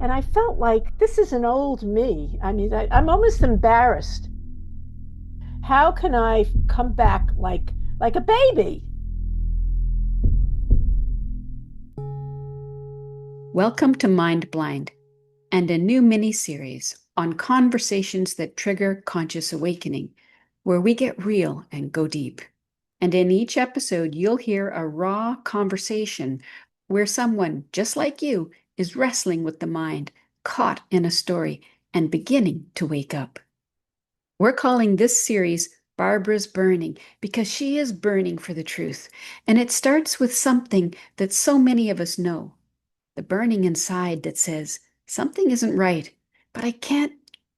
And I felt like this is an old me. I mean, I'm almost embarrassed. How can I come back like a baby? Welcome to Mind Blind and a new mini series on conversations that trigger conscious awakening, where we get real and go deep. And in each episode, you'll hear a raw conversation where someone just like you is wrestling with the mind, caught in a story, and beginning to wake up. We're calling this series Barbara's Burning because she is burning for the truth. And it starts with something that so many of us know, the burning inside that says, something isn't right, but I can't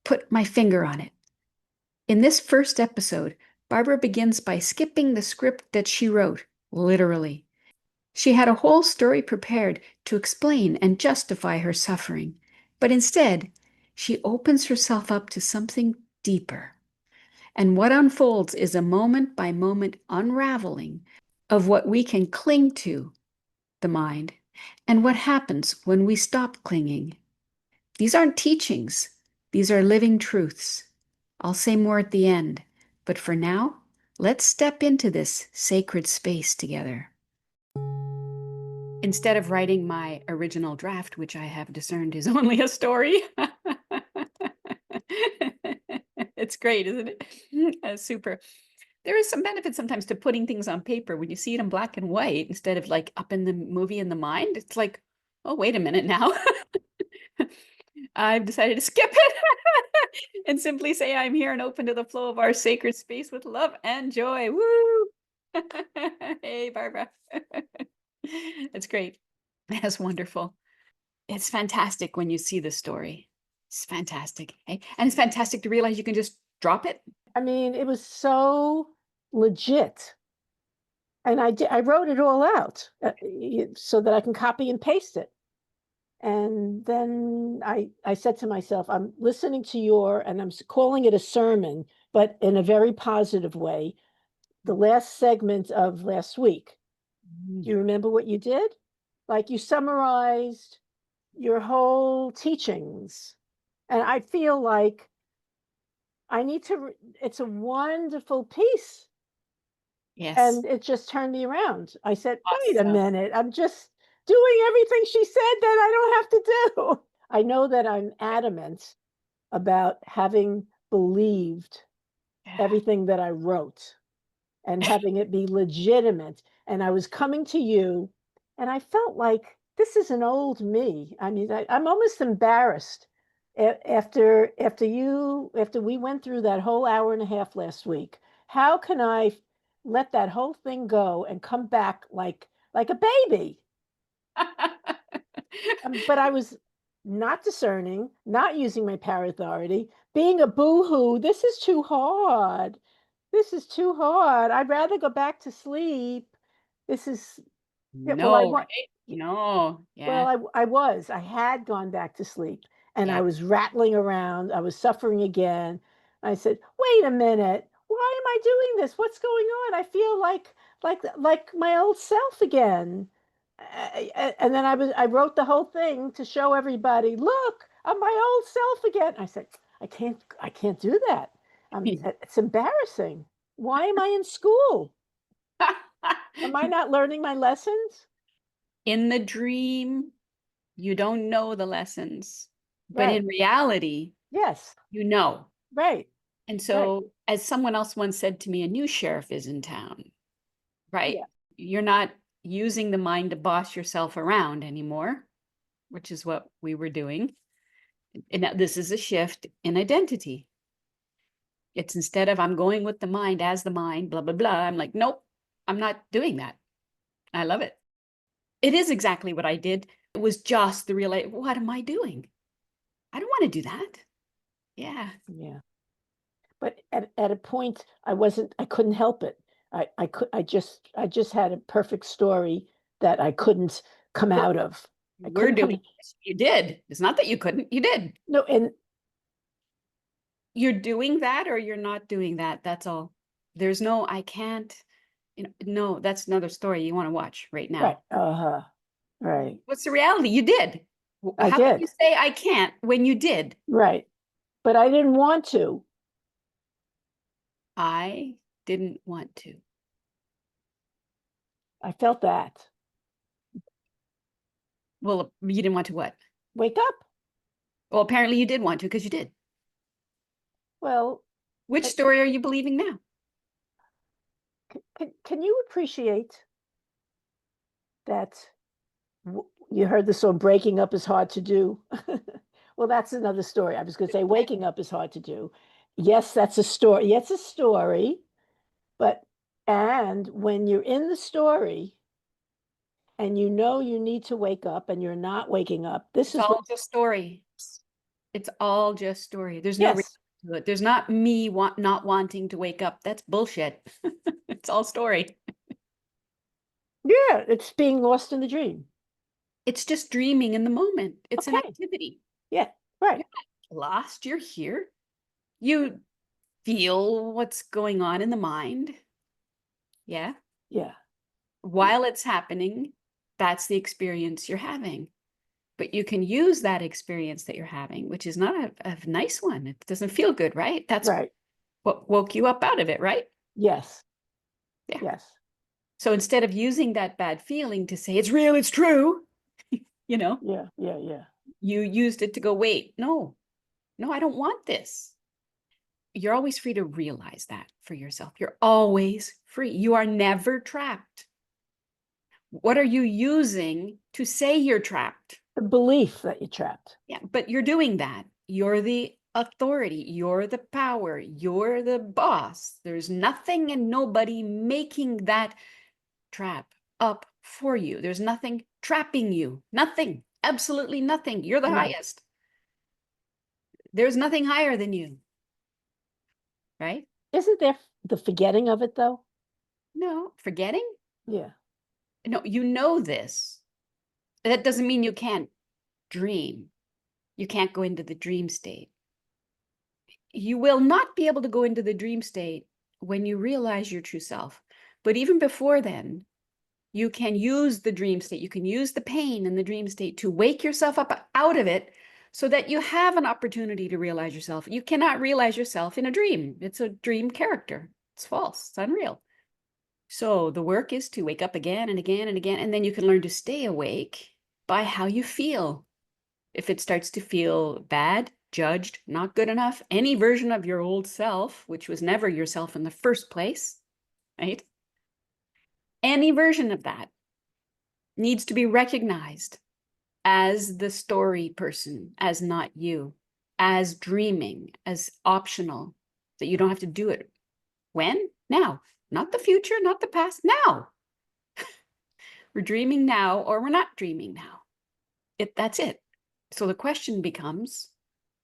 put my finger on it. In this first episode, Barbara begins by skipping the script that she wrote, literally. She had a whole story prepared to explain and justify her suffering, but instead, she opens herself up to something deeper. And what unfolds is a moment by moment unraveling of what we can cling to, the mind, and what happens when we stop clinging. These aren't teachings, these are living truths. I'll say more at the end, but for now, let's step into this sacred space together. Instead of writing my original draft, which I have discerned is only a story, it's great, isn't it? Super. There is some benefit sometimes to putting things on paper when you see it in black and white instead of like up in the movie in the mind. It's like, oh, wait a minute now. I've decided to skip it and simply say I'm here and open to the flow of our sacred space with love and joy. Woo! Hey, Barbara. That's great. That's wonderful. It's fantastic when you see the story. It's fantastic. Hey? And it's fantastic to realize you can just drop it. I mean, it was so legit. And I wrote it all out so that I can copy and paste it. And then I said to myself, I'm listening to and I'm calling it a sermon, but in a very positive way, the last segment of last week. Do Mm. you remember what you did? Like you summarized your whole teachings. And I feel like I need to, it's a wonderful piece. Yes. And it just turned me around. I said, wait a Awesome. minute, I'm just doing everything she said that I don't have to do. I know that I'm adamant about having believed Yeah. everything that I wrote and having it be legitimate. And I was coming to you, and I felt like this is an old me. I mean, I'm almost embarrassed after we went through that whole hour and a half last week. How can I let that whole thing go and come back like a baby? But I was not discerning, not using my power authority, being a boo-hoo. This is too hard. This is too hard. I'd rather go back to sleep. This is yeah, well, I No, want. right? No. Well, Yeah. I had gone back to sleep, and I Yeah. was rattling around. I was suffering again. I said, "Wait a minute. Why am I doing this? What's going on? I feel like my old self again." And then I wrote the whole thing to show everybody, "Look, I'm my old self again." I said, I can't do that. It's embarrassing. Why am I in school? Am I not learning my lessons? In the dream, you don't know the lessons, but Right. in reality, Yes. you know. Right. And Right. so, as someone else once said to me, a new sheriff is in town, right? Yeah. You're not using the mind to boss yourself around anymore, which is what we were doing. And this is a shift in identity. It's instead of I'm going with the mind as the mind, blah, blah, blah. I'm like, nope, I'm not doing that. I love it. It is exactly what I did. It was just the real, what am I doing? I don't want to do that. Yeah. Yeah. But at a point I couldn't help it. I just had a perfect story that I couldn't come We're, out of. I we're couldn't doing come. this. You did. It's not that you couldn't, you did. No, and You're doing that or you're not doing that. That's all. There's no, I can't, no, that's another story you want to watch right right. now. Uh-huh. Right. What's the reality? You did. I How can you did. say I can't when you did? Right. But I didn't want to. I didn't want to. I felt that. Well, you didn't want to what? Wake up. Well, apparently you did want to because you did. Well, Which story are you believing now? can you appreciate that you heard the song breaking up is hard to do? Well, that's another story. I was going to say waking up is hard to do. Yes, that's a story. Yes, it's a story, but and when you're in the story and you know you need to wake up and you're not waking up, this It's is what, all just story. It's all just story. There's no reason yes, to it. There's not me not wanting to wake up. That's bullshit. It's all story. yeah, it's being lost in the dream. It's just dreaming in the moment. It's an Okay, activity. yeah, right, You're not lost. You're here. You feel what's going on in the mind. Yeah. yeah, While it's happening, that's the experience you're having. But you can use that experience that you're having, which is not a nice one. It doesn't feel good, right? That's right, what woke you up out of it, right? yes, Yeah. yes, So instead of using that bad feeling to say, it's real, it's true, you know, yeah, yeah, yeah. you used it to go, wait, no, no, I don't want this. You're always free to realize that for yourself. You're always free. You are never trapped. What are you using to say you're trapped? The belief that you're trapped. Yeah, but you're doing that. You're the authority. You're the power. You're the boss. There's nothing and nobody making that trap up for you. There's nothing trapping you. Nothing. Absolutely nothing. You're the No, highest. There's nothing higher than you, right? isn't there the forgetting of it though? No, forgetting? Yeah, No, you know this. That doesn't mean you can't dream. You can't go into the dream state. You will not be able to go into the dream state when you realize your true self. But even before then, you can use the dream state. You can use the pain in the dream state to wake yourself up out of it so that you have an opportunity to realize yourself. You cannot realize yourself in a dream. It's a dream character. It's false. It's unreal. So the work is to wake up again and again and again, and then you can learn to stay awake by how you feel. If it starts to feel bad, judged, not good enough, any version of your old self, which was never yourself in the first place, right? Any version of that needs to be recognized as the story person, as not you, as dreaming, as optional, that you don't have to do it. When? Now. Not the future, not the past, now. We're dreaming now or we're not dreaming now. That's it. So the question becomes,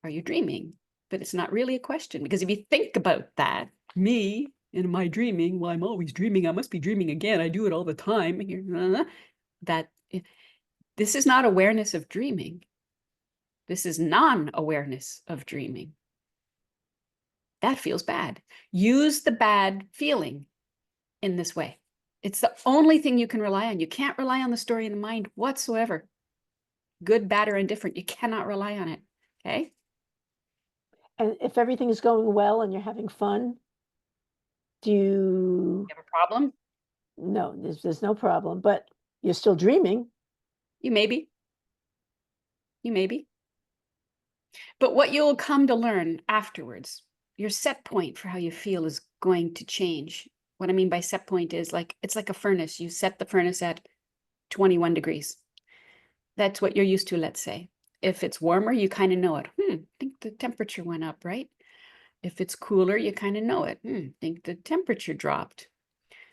are you dreaming? But it's not really a question because if you think about that, me in my dreaming, well, I'm always dreaming. I must be dreaming again. I do it all the time. That this is not awareness of dreaming. This is non-awareness of dreaming. That feels bad. Use the bad feeling in this way. It's the only thing you can rely on. You can't rely on the story in the mind whatsoever. Good, bad, or indifferent. You cannot rely on it. Okay? and if everything is going well and you're having fun, do you? You have a problem? No, there's no problem, but you're still dreaming. You maybe. You maybe. But what you'll come to learn afterwards, your set point for how you feel is going to change. What I mean by set point is like it's like a furnace. You set the furnace at 21 degrees. That's what you're used to, let's say. If it's warmer, you kind of know it. I think the temperature went up, right? If it's cooler, you kind of know it. Think the temperature dropped.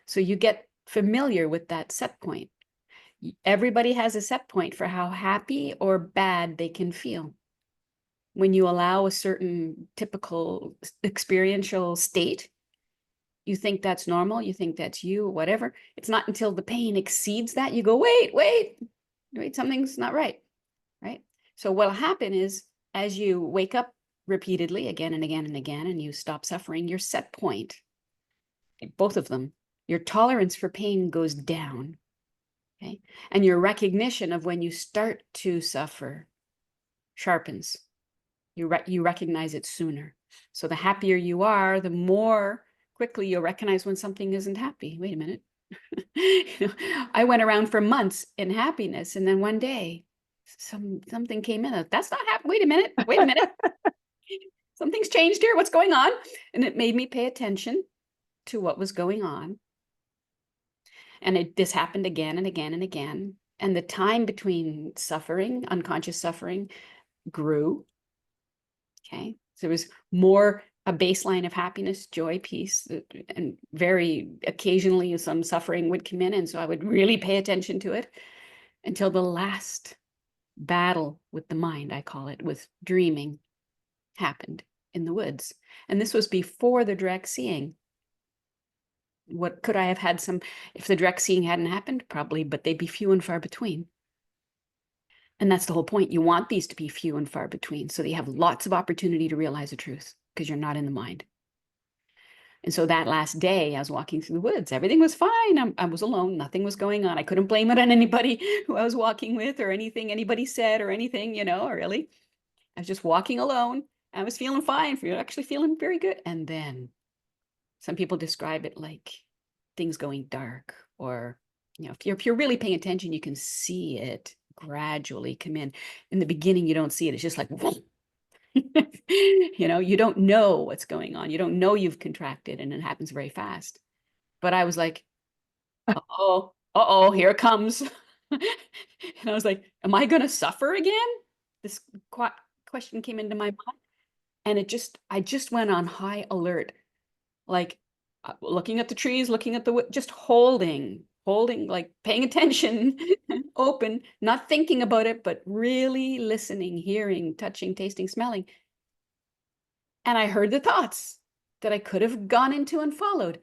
So you get familiar with that set point. Everybody has a set point for how happy or bad they can feel. When you allow a certain typical experiential state, you think that's normal, you think that's you, whatever. It's not until the pain exceeds that you go, wait, something's not right, right? So what'll happen is as you wake up repeatedly again and again and again, and you stop suffering, your set point, both of them, your tolerance for pain goes down, okay? And your recognition of when you start to suffer sharpens. You recognize it sooner. So the happier you are, the more quickly you'll recognize when something isn't happy. Wait a minute. I went around for months in happiness, and then one day something came in. That's not happy. Wait a minute. Wait a minute. Something's changed here. What's going on? And it made me pay attention to what was going on. And this happened again and again and again. And the time between suffering, unconscious suffering, grew. Okay. So there was more a baseline of happiness, joy, peace, and very occasionally some suffering would come in. And so I would really pay attention to it until the last battle with the mind, I call it, with dreaming, happened in the woods. And this was before the direct seeing. What could I have had some, if the direct seeing hadn't happened? Probably, but they'd be few and far between. And that's the whole point. You want these to be few and far between so that you have lots of opportunity to realize the truth because you're not in the mind. And so that last day, I was walking through the woods. Everything was fine. I was alone. Nothing was going on. I couldn't blame it on anybody who I was walking with or anything anybody said or anything, really. I was just walking alone. I was feeling fine, actually feeling very good. And then some people describe it like things going dark, or, if you're really paying attention, you can see it gradually come in. In the beginning, you don't see it. It's just like, you don't know what's going on. You don't know you've contracted, and it happens very fast. But I was like, uh-oh, here it comes. And I was like, am I going to suffer again? This question came into my mind. And I just went on high alert, like looking at the trees, looking at just holding, like paying attention, open, not thinking about it, but really listening, hearing, touching, tasting, smelling. And I heard the thoughts that I could have gone into and followed.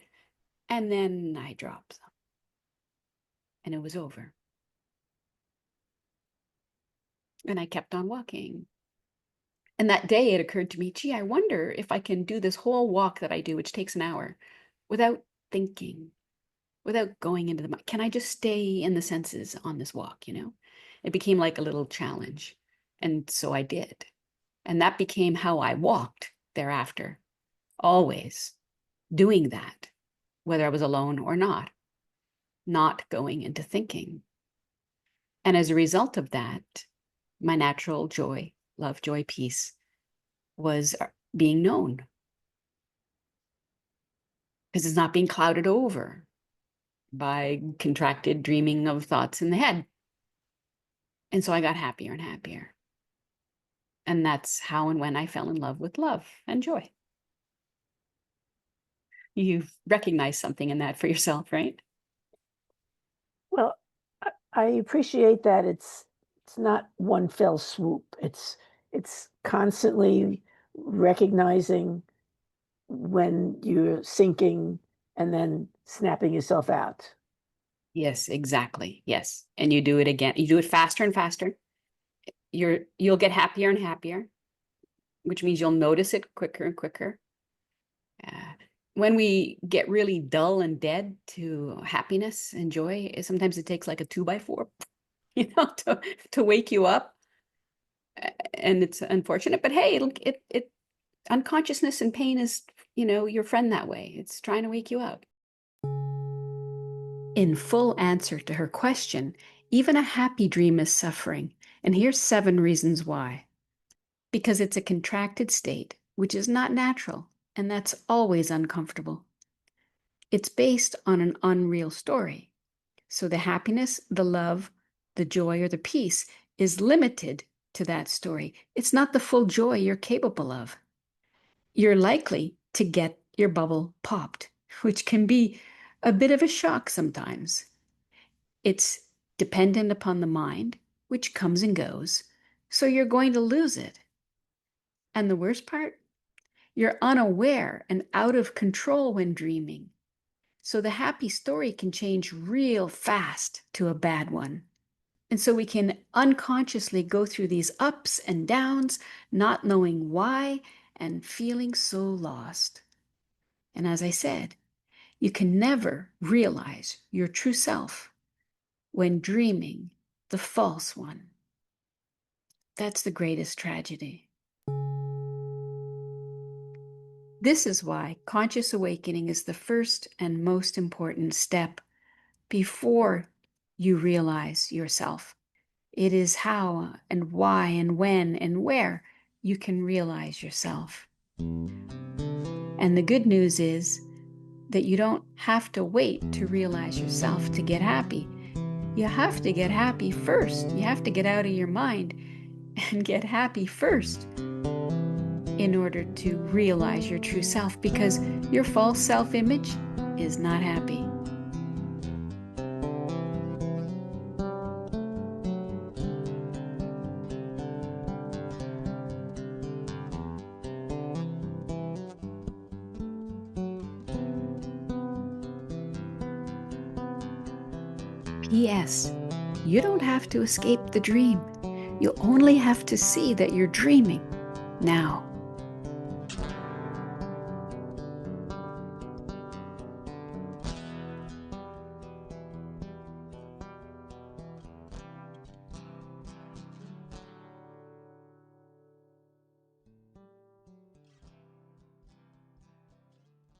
And then I dropped them. And it was over. And I kept on walking. And that day it occurred to me, gee, I wonder if I can do this whole walk that I do, which takes an hour, without thinking, without going into the mind. Can I just stay in the senses on this walk, It became like a little challenge. And so I did. And that became how I walked thereafter, always doing that, whether I was alone or not going into thinking. And as a result of that, my natural joy, love, joy, peace was being known because it's not being clouded over by contracted dreaming of thoughts in the head. And so I got happier and happier. And that's how and when I fell in love with love and joy. You've recognized something in that for yourself, right? Well, I appreciate that it's not one fell swoop. It's constantly recognizing when you're sinking and then snapping yourself out. Yes, exactly. Yes. And you do it again. You do it faster and faster. You'll get happier and happier, which means you'll notice it quicker and quicker. When we get really dull and dead to happiness and joy, sometimes it takes like a 2x4, to wake you up. And it's unfortunate, but hey, it unconsciousness and pain is, your friend that way. It's trying to wake you up. In full answer to her question, even a happy dream is suffering. And here's 7 reasons why. Because it's a contracted state, which is not natural, and that's always uncomfortable. It's based on an unreal story. So the happiness, the love, the joy, or the peace is limited to that story. It's not the full joy you're capable of. You're likely to get your bubble popped, which can be a bit of a shock sometimes. It's dependent upon the mind, which comes and goes, so you're going to lose it. And the worst part, you're unaware and out of control when dreaming. So the happy story can change real fast to a bad one. And so we can unconsciously go through these ups and downs, not knowing why and feeling so lost. And as I said, you can never realize your true self when dreaming the false one. That's the greatest tragedy. This is why conscious awakening is the first and most important step before you realize yourself. It is how and why and when and where you can realize yourself. And the good news is that you don't have to wait to realize yourself to get happy. You have to get happy first. You have to get out of your mind and get happy first in order to realize your true self, because your false self-image is not happy. P.S. You don't have to escape the dream. You only have to see that you're dreaming now.